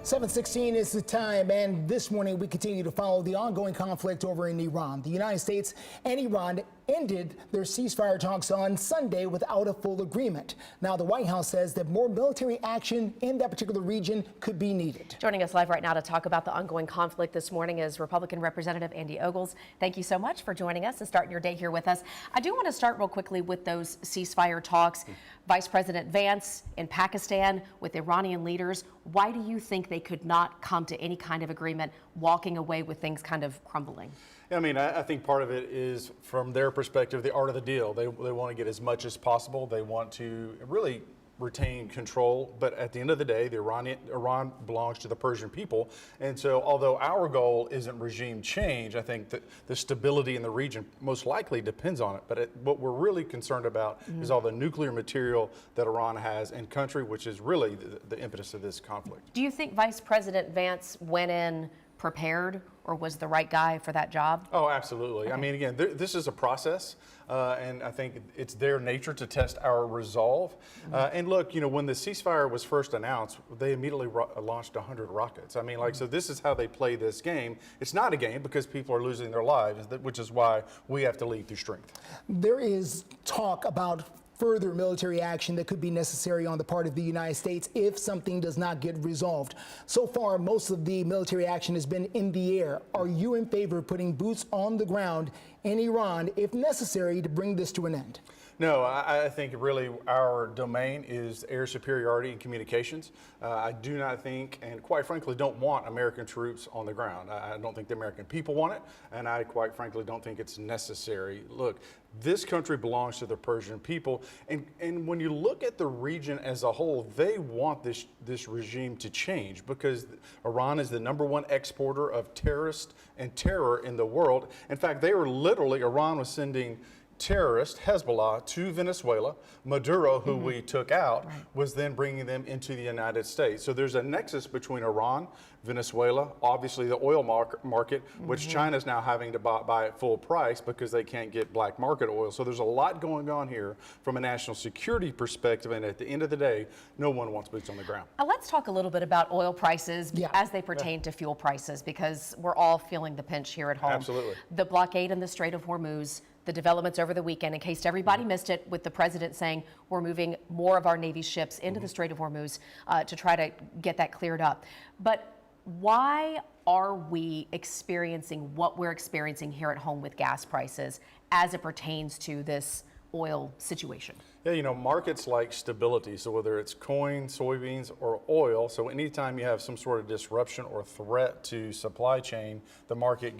7:16 is the time, and this morning we continue to follow the ongoing conflict over in Iran. The United States and Iran ended their ceasefire talks on Sunday without a full agreement. Now, the White House says that more military action in that particular region could be needed. Joining us live right now to talk about the ongoing conflict this morning is Republican Representative Andy Ogles. Thank you so much for joining us and starting your day here with us. I do want to start real quickly with those ceasefire talks. Vice President Vance in Pakistan with Iranian leaders. Why do you think they could not come to any kind of agreement, walking away with things kind of crumbling? I mean, I think part of it is, from their perspective, the art of the deal. They want to get as much as possible. They want to really retain control. But at the end of the day, Iran belongs to the Persian people. And so although our goal isn't regime change, I think that the stability in the region most likely depends on it. But what we're really concerned about is all the nuclear material that Iran has in country, which is really the impetus of this conflict. Do you think Vice President Vance went in prepared or was the right guy for that job? Oh, absolutely. Okay. I mean, again, this is a process, and I think it's their nature to test our resolve. And look, you know, when the ceasefire was first announced, they immediately launched 100 rockets. I mean, like, so this is how they play this game. It's not a game because people are losing their lives, which is why we have to lead through strength. There is talk about further military action that could be necessary on the part of the United States if something does not get resolved. So far, most of the military action has been in the air. Are you in favor of putting boots on the ground in Iran, if necessary, to bring this to an end? No, I think really our domain is air superiority and communications. I do not think, and quite frankly, don't want American troops on the ground. I don't think the American people want it, and I quite frankly don't think it's necessary. Look, this country belongs to the Persian people, and when you look at the region as a whole, they want this regime to change because Iran is the #1 exporter of terrorists and terror in the world. In fact, Iran was sending terrorist Hezbollah to Venezuela. Maduro, who we took out, was then bringing them into the United States. So there's a nexus between Iran, Venezuela, obviously the oil market, which China's now having to buy at full price because they can't get black market oil. So there's a lot going on here from a national security perspective, and at the end of the day, no one wants boots on the ground. Let's talk a little bit about oil prices as they pertain to fuel prices, because we're all feeling the pinch here at home. Absolutely. The blockade in the Strait of Hormuz, the developments over the weekend, in case everybody missed it, with the president saying we're moving more of our Navy ships into the Strait of Hormuz to try to get that cleared up. But why are we experiencing what we're experiencing here at home with gas prices as it pertains to this oil situation? Yeah, you know, markets like stability. So whether it's corn, soybeans, or oil, so anytime you have some sort of disruption or threat to supply chain, the market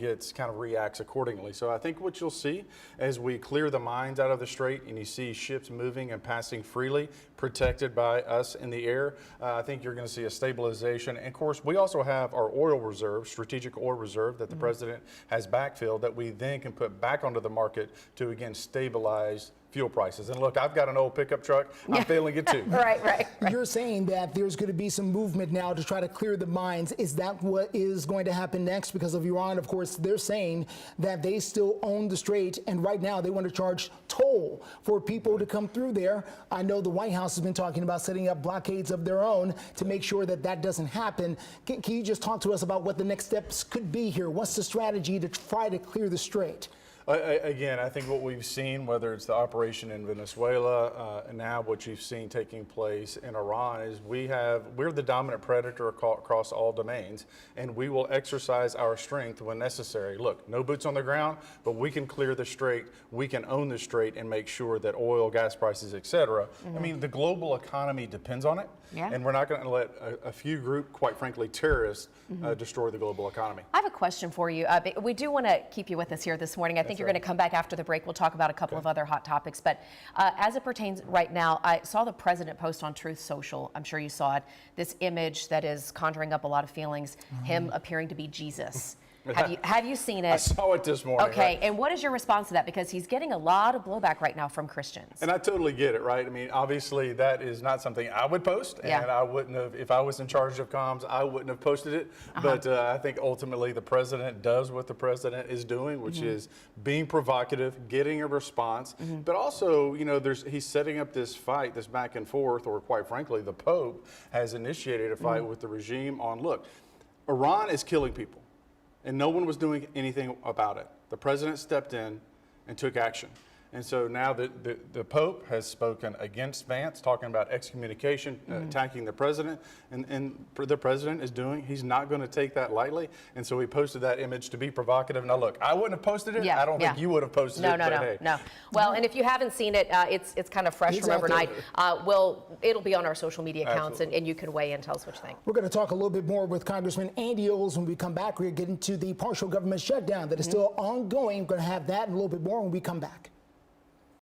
reacts accordingly. So I think what you'll see as we clear the mines out of the strait and you see ships moving and passing freely, protected by us in the air, I think you're going to see a stabilization. And of course, we also have our oil reserve, strategic oil reserve that the president has backfilled that we then can put back onto the market to again stabilize fuel prices. And look, I've got an old pickup truck. I'm feeling it too. Right. You're saying that there's going to be some movement now to try to clear the mines. Is that what is going to happen next? Because of Iran, of course, they're saying that they still own the strait, and right now they want to charge toll for people to come through there. I know the White House has been talking about setting up blockades of their own to make sure that that doesn't happen. Can you just talk to us about what the next steps could be here? What's the strategy to try to clear the strait? Again, I think what we've seen, whether it's the operation in Venezuela, and now what you've seen taking place in Iran, is we're the dominant predator across all domains, and we will exercise our strength when necessary. Look, no boots on the ground, but we can clear the strait, we can own the strait, and make sure that oil, gas prices, etc. I mean, the global economy depends on it, and we're not going to let a few group, quite frankly, terrorists, destroy the global economy. I have a question for you. We do want to keep you with us here this morning. I think you're going to come back after the break. We'll talk about a couple of other hot topics. But as it pertains right now, I saw the president post on Truth Social. I'm sure you saw it. This image that is conjuring up a lot of feelings, him appearing to be Jesus. Have you seen it? I saw it this morning. Okay, right? and what is your response to that? Because he's getting a lot of blowback right now from Christians. And I totally get it, right? I mean, obviously, that is not something I would post, Yeah. and I wouldn't have, if I was in charge of comms, I wouldn't have posted it. But I think ultimately the president does what the president is doing, which is being provocative, getting a response, but also, you know, he's setting up this fight, this back and forth, or quite frankly, the Pope has initiated a fight with the regime on, look, Iran is killing people. And no one was doing anything about it. The president stepped in and took action. And so now the Pope has spoken against Vance, talking about excommunication, attacking the president. And the president is he's not going to take that lightly. And so he posted that image to be provocative. Now, look, I wouldn't have posted it. Yeah, I don't think you would have posted no, it. No, but no, hey. no. Well, and if you haven't seen it, it's kind of fresh from overnight. It'll be on our social media accounts, and you can weigh in, tell us what you think. We're going to talk a little bit more with Congressman Andy Ogles when we come back. We're getting to the partial government shutdown that is still ongoing. We're going to have that and a little bit more when we come back.